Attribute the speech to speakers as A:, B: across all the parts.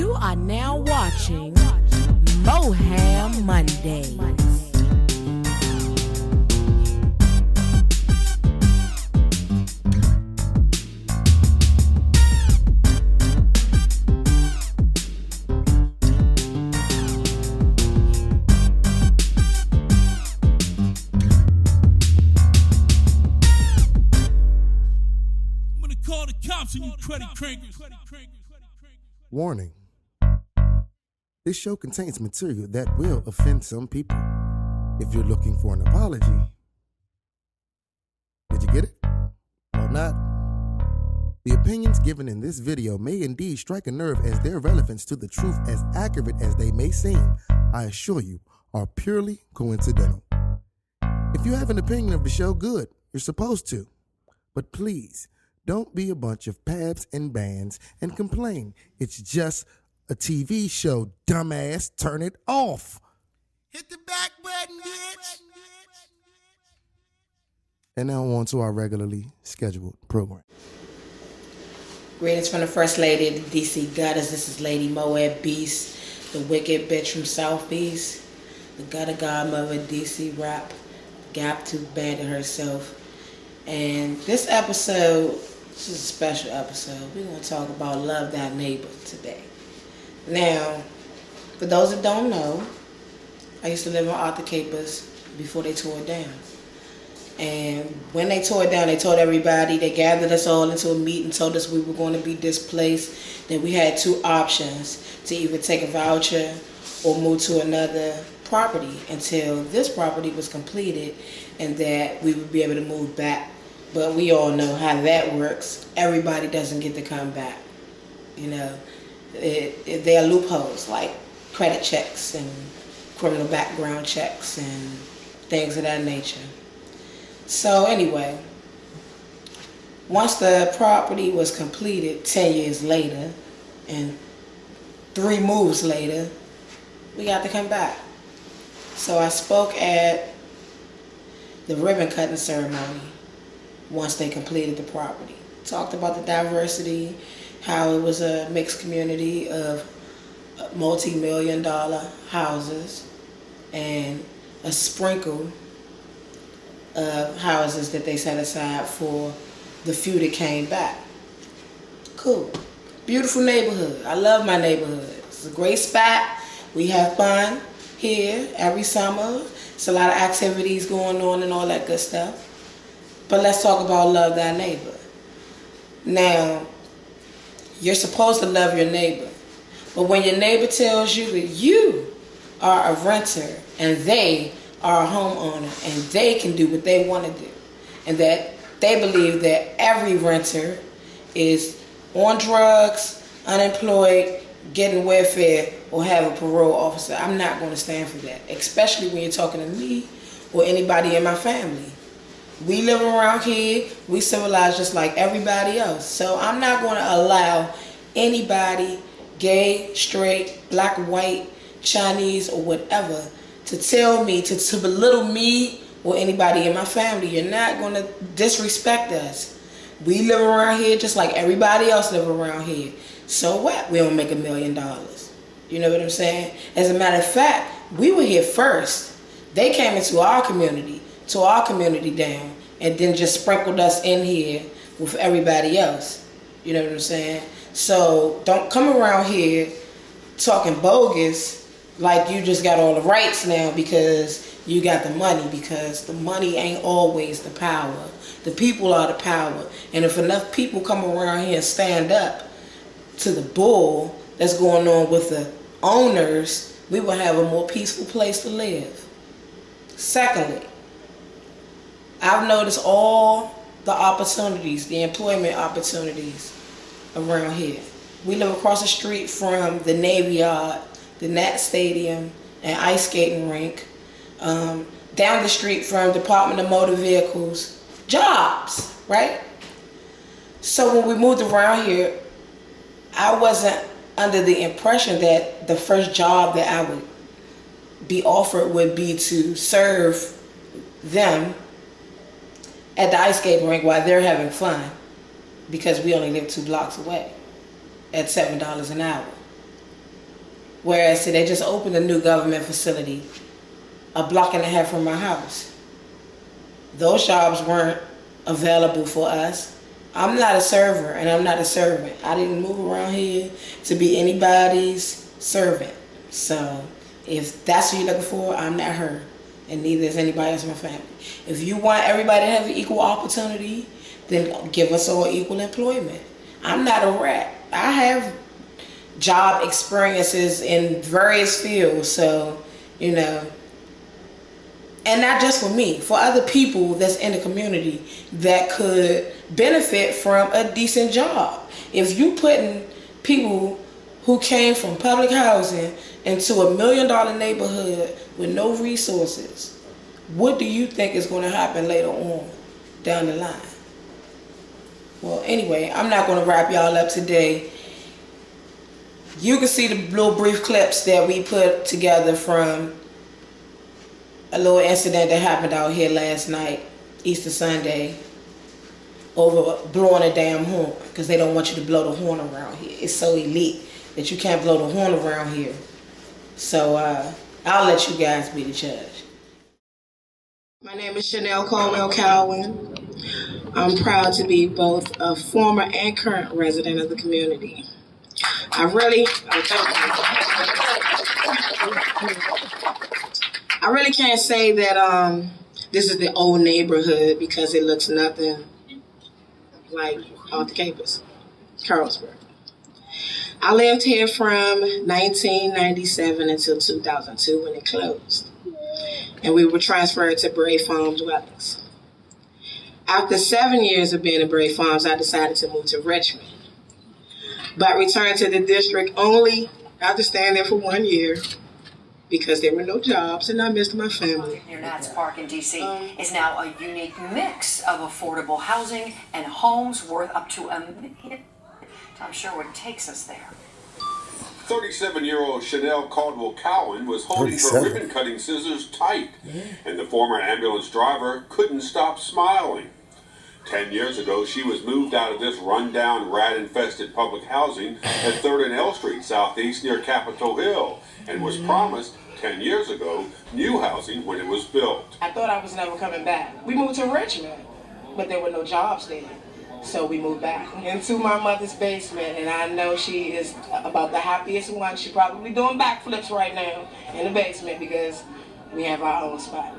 A: You are now watching MoeHam Mondays.
B: Call the cops on you cruddy crankers.
C: Warning. This show contains material that will offend some people. If you're looking for an apology, did you get it? Or not? The opinions given in this video may indeed strike a nerve, as their relevance to the truth, as accurate as they may seem, I assure you, are purely coincidental. If you have an opinion of the show, good. You're supposed to. But please, don't be a bunch of pabs and bands and complain. It's just a TV show, dumbass. Turn it off.
B: Hit the back button, bitch.
C: And now on to our regularly scheduled program.
D: Greetings from the First Lady of the DC Gutters. This is Lady Moab Beast, the wicked bitch from South Beast, the gutter godmother of DC rap, Gap Tooth Bandit herself. And this episode, this is a special episode. We're going to talk about Love Thy Neighbor today. Now, for those that don't know, I used to live in Arthur Capers before they tore it down. And when they tore it down, they told everybody, they gathered us all into a meeting, told us we were going to be displaced, that we had two options, to either take a voucher or move to another property until this property was completed, and that we would be able to move back. But we all know how that works. Everybody doesn't get to come back. You know, there are loopholes like credit checks and criminal background checks and things of that nature. So anyway, once the property was completed 10 years later and 3 moves later, we got to come back. So I spoke at the ribbon cutting ceremony once they completed the property. Talked about the diversity, how it was a mixed community of multi-million-dollar houses and a sprinkle of houses that they set aside for the few that came back. Cool. Beautiful neighborhood. I love my neighborhood. It's a great spot. We have fun here every summer. It's a lot of activities going on and all that good stuff. But let's talk about love thy neighbor. Now, you're supposed to love your neighbor. But when your neighbor tells you that you are a renter and they are a homeowner and they can do what they want to do, and that they believe that every renter is on drugs, unemployed, getting welfare, or have a parole officer, I'm not going to stand for that, especially when you're talking to me or anybody in my family. We live around here, we civilized just like everybody else. So I'm not going to allow anybody, gay, straight, black, white, Chinese, or whatever, to tell me, to belittle me or anybody in my family. You're not going to disrespect us. We live around here just like everybody else live around here. So what? We don't make $1 million. You know what I'm saying? As a matter of fact, we were here first. They came into our community, tore our community down, and then just sprinkled us in here with everybody else. You know what I'm saying? So don't come around here talking bogus like you just got all the rights now because you got the money, because the money ain't always the power. The people are the power. And if enough people come around here and stand up to the bull that's going on with the owners, we will have a more peaceful place to live. Secondly, I've noticed all the opportunities, the employment opportunities around here. We live across the street from the Navy Yard, the Nat Stadium, and ice skating rink. Down the street from Department of Motor Vehicles. Jobs, right? So when we moved around here, I wasn't under the impression that the first job that I would be offered would be to serve them at the ice skating rink while they're having fun, because we only live 2 blocks away at $7 an hour. Whereas they just opened a new government facility a block and a half from my house. Those jobs weren't available for us. I'm not a server and I'm not a servant. I didn't move around here to be anybody's servant. So if that's what you're looking for, I'm not her. And neither is anybody else in my family. If you want everybody to have equal opportunity, then give us all equal employment. I'm not a rat. I have job experiences in various fields, so, you know, and not just for me, for other people that's in the community that could benefit from a decent job. If you putting people who came from public housing into $1 million neighborhood with no resources, what do you think is going to happen later on down the line? Well, anyway, I'm not going to wrap y'all up today. You can see the little brief clips that we put together from a little incident that happened out here last night, Easter Sunday, over blowing a damn horn, because they don't want you to blow the horn around here. It's so elite that you can't blow the horn around here. So I'll let you guys be the judge. My name is Chanel Caldwell-Cowan. I'm proud to be both a former and current resident of the community. I really can't say that this is the old neighborhood because it looks nothing like off the campus, Carlsberg. I lived here from 1997 until 2002 when it closed, and we were transferred to Bray Farm dwellings. After 7 years of being in Bray Farms, I decided to move to Richmond, but returned to the district only after staying there for 1 year because there were no jobs and I missed my family.
E: Near Nats Park in D.C. is now a unique mix of affordable housing and homes worth up to $1 million. I'm sure what takes us there.
F: 37-year-old Chanel Caldwell-Cowan was holding her ribbon-cutting scissors tight, and the former ambulance driver couldn't stop smiling. 10 years ago, she was moved out of this rundown, rat-infested public housing at 3rd and L Street Southeast near Capitol Hill, and was promised 10 years ago new housing when it was built.
D: I thought I was never coming back. We moved to Richmond, but there were no jobs there. So we moved back into my mother's basement, and I know she is about the happiest one. She's probably doing backflips right now in the basement because we have our own spot.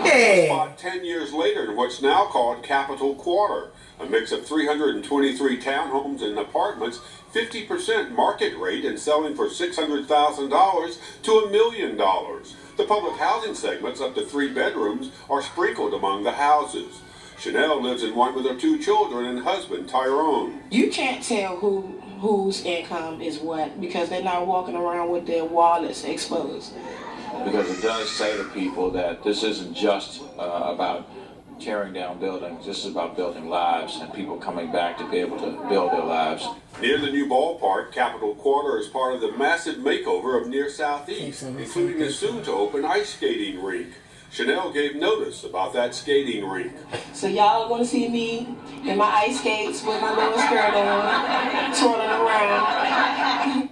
F: A spot 10 years later in what's now called Capitol Quarter, a mix of 323 townhomes and apartments, 50% market rate and selling for $600,000 to $1 million. The public housing segments, up to 3 bedrooms, are sprinkled among the houses. Chanel lives in one with her 2 children and husband, Tyrone.
D: You can't tell whose income is what because they're not walking around with their wallets exposed.
G: Because it does say to people that this isn't just about tearing down buildings. This is about building lives and people coming back to be able to build their lives.
F: Near the new ballpark, Capitol Quarter is part of the massive makeover of Near Southeast, including a soon-to-open ice skating rink. Chanel gave notice about that skating rink.
D: So y'all want to see me in my ice skates with my little skirt on, twirling around.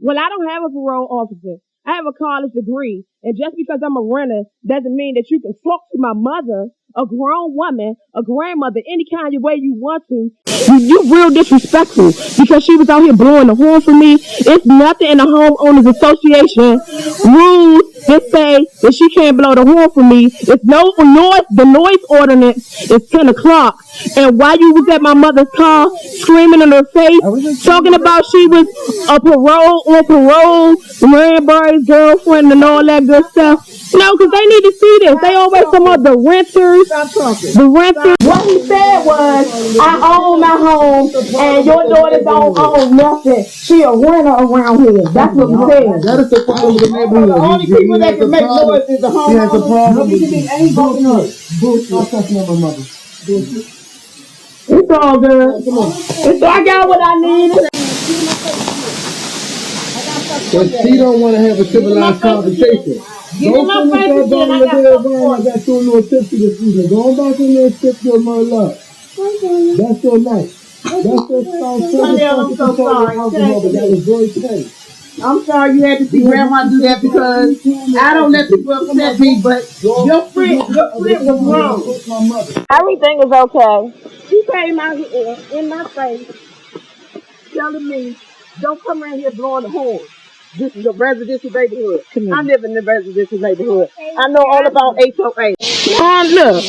H: Well, I don't have a parole officer. I have a college degree. And just because I'm a renter doesn't mean that you can talk to my mother, a grown woman, a grandmother, any kind of way you want to. You real disrespectful because she was out here blowing the horn for me. It's nothing in the homeowners association rules that say that she can't blow the horn for me. It's no noise. The noise ordinance is 10 o'clock. And while you was at my mother's car screaming in her face, talking about she was on parole, Ranbury's girlfriend and all that good stuff. No, because they need to see this. They always talking about the renters. The renters. What he said was, I own my home and your daughter don't own nothing. She a renter around here. That's what he said. That is the problem with the neighborhood. The only people that can make noise is the homeowners. He has a problem. It's all good. Come on. I got what I need.
I: But she don't want to have a civilized conversation. Go finish that bottle of beer, I got you a little tipsy this evening. Go on back in there and sip your mother up. That's your night. I'm so sorry. That was very pain.
H: I'm sorry you had to see Grandma do that because I don't let people upset me, but your friend was wrong. Everything is okay. She came out here in my face telling me, don't come around here blowing the horn. This is a residential neighborhood. I live in the residential neighborhood. I know all about HOA. Look,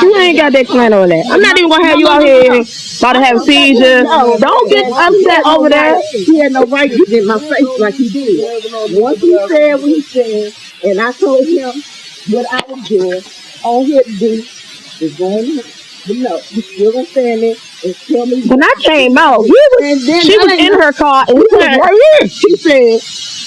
H: you ain't got that plan on that. I'm not even gonna have you out here about to have seizures. Don't get upset over that. He had no right to get in my face like he did. Once he said what he said, and I told him what I was doing, all he had to do is go in there. But no, he's still gonna stand there and tell me. When I came out, she was in her car and he was right here. She said,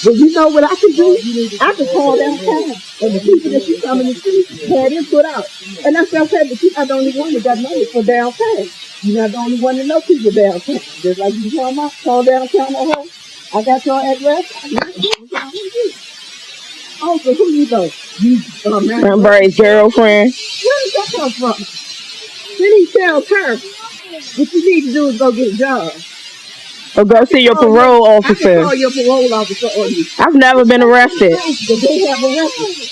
H: well, you know what I can do? I can call downtown. And the people that she coming to see had it put out. And I said, okay, but you're not the only one that got money for downtown. You're not the only one that know people downtown. Just like you tell me, call downtown at home. I got your address. Oh, so who you know? You, Barry's girlfriend. Where did that come from? Then he tells her, what you need to do is go get a job. Or go see your parole officer. I can call your parole officer on you. I've never been arrested. But they have arrested.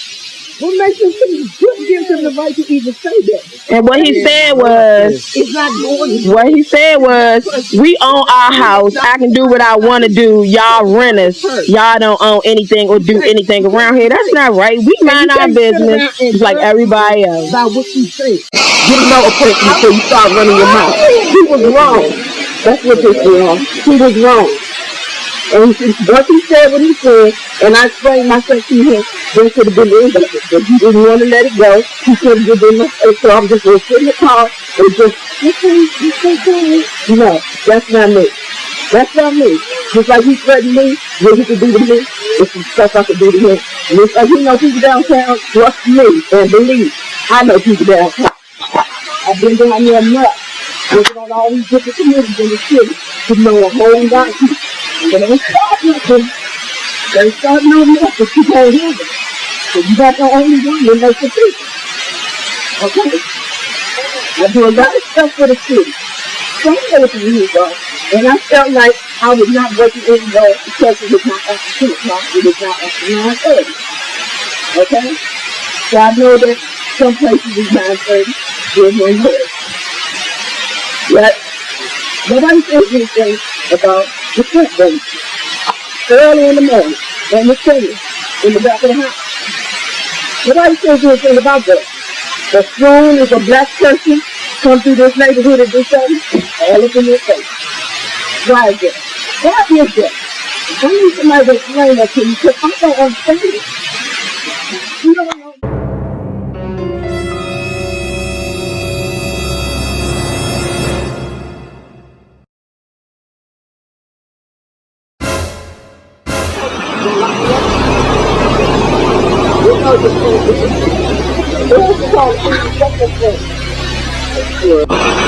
H: What makes you think? What gives him the right to even say that? And what he said was, it's not going. What he said was, we own our house. I can do what I want to do. Y'all renters, y'all don't own anything or do anything around here. That's not right. We mind our business just like everybody else. About what you say. Get to know a person before you start running your mouth. He was wrong. That's what this was. He was wrong. And once he said what he said, and I explained myself to him, there could have been the end of it. But he didn't want to let it go. He couldn't get in my face, so I'm just going to sit in the car and just, no, that's not me. That's not me. Just like he threatened me, what he could do to me, it's some stuff I could do to him. And it's like he knows people downtown, trust me and believe. I know people downtown. I've been down there enough. Looking on all these different communities in the city to know a whole lot of people. But they start nothing. They start knowing nothing. You can't handle it. So you got the only one that makes the people. Okay? I do a lot of stuff for the city. Some of it years ago. And I felt like I was not working anywhere because it was not after 2 o'clock. It was not after 9:30. Okay? So I know that some places is 9:30. There's no work. But nobody says anything about the front bench. Early in the morning, and the singing in the back of the house. Nobody says anything about that. As soon as a black person comes through this neighborhood at this time, all up in your face. Why is that? Why is that? I need somebody to explain that to me because I don't understand it. You don't know.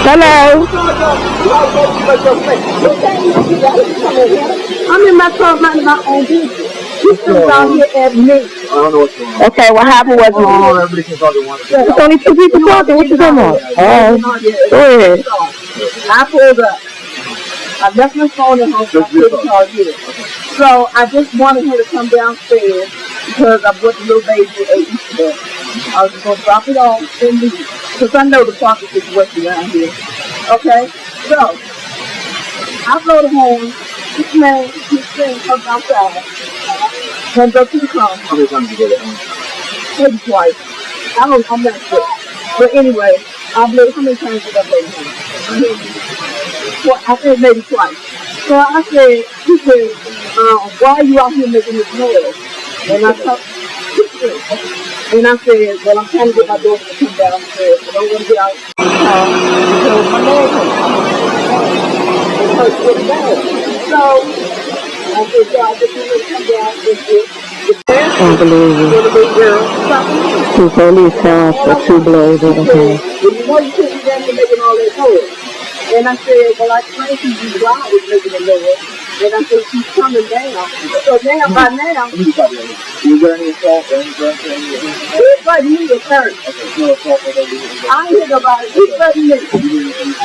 H: Hello. I'm in my car minding my own business. He's still out here at me. I don't know what's going on. Okay, what happened was it's only 2 people talking. What you talking about? Go ahead. I pulled up. I left my phone at home, so I couldn't call you. So I just wanted her to come downstairs because I brought the little baby at Easter. I was going to drop it off and leave because I know the parking situation around here. Okay? So I blow the horn. This man, this thing comes outside. Comes up to the car. How many times did you get it? Maybe twice. I'm not sure. But anyway, I blew how many times did I blow the horn? I said maybe twice. So I said, he said, why are you out here making this noise? And I said, well, I'm trying to get my daughter to come downstairs. I don't want to get out because my leg hurts. It hurts really bad. So I said, yeah, I just want her to come down and get unbelievable. The little girl. Two police cars for 2 blows at a time. Well, you know you couldn't be down here making all that noise. And I said, well, I explained to you why I was making a noise. And I think she's coming down. So now, by now,
I: You got any assault or any drugs or anything?
H: he threatened me at first.
I: Okay, no assault or anything.
H: I ain't hear nobody. He threatened me.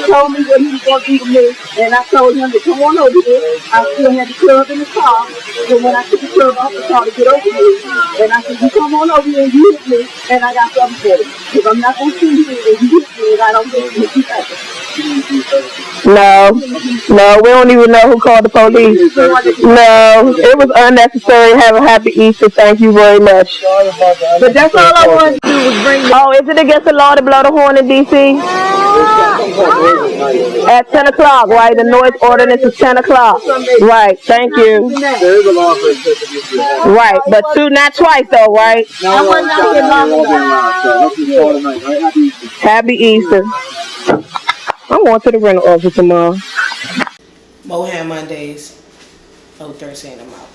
H: Told me what he was going to do to me. And I told him to come on over here. I still had the club in the car. So when I took the club off the car to get over here, and I said, you come on over here and you hit me, and I got something for you. Because I'm not going to see you and you hit me and I don't get you hit you back.
J: No, we don't even know who called the police. No, it was unnecessary. Have a happy Easter. Thank you very much.
H: But that's all I wanted to do was bring the...
J: Oh, is it against the law to blow the horn in D.C.? At 10 o'clock, right? The noise ordinance is 10 o'clock. Right, thank you.
I: There is a law for it.
J: Right, but not twice though, right?
I: No, it won't be tonight, right?
J: Happy Easter. I'm going to the rental office tomorrow.
D: MoeHam Mondays. 013, I'm out.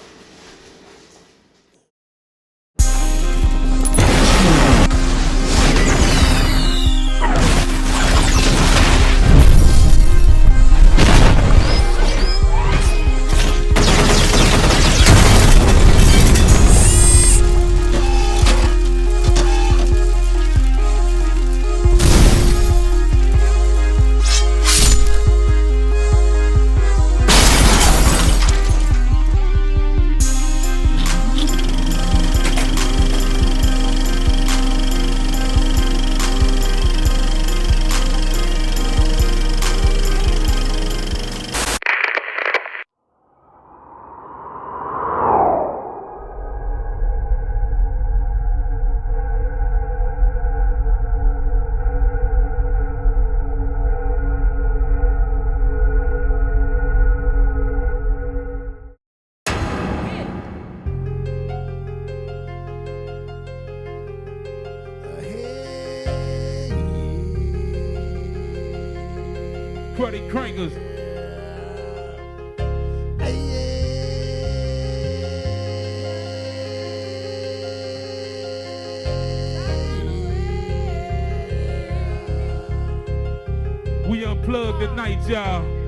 B: Cruddy crankers. We unplugged tonight, y'all.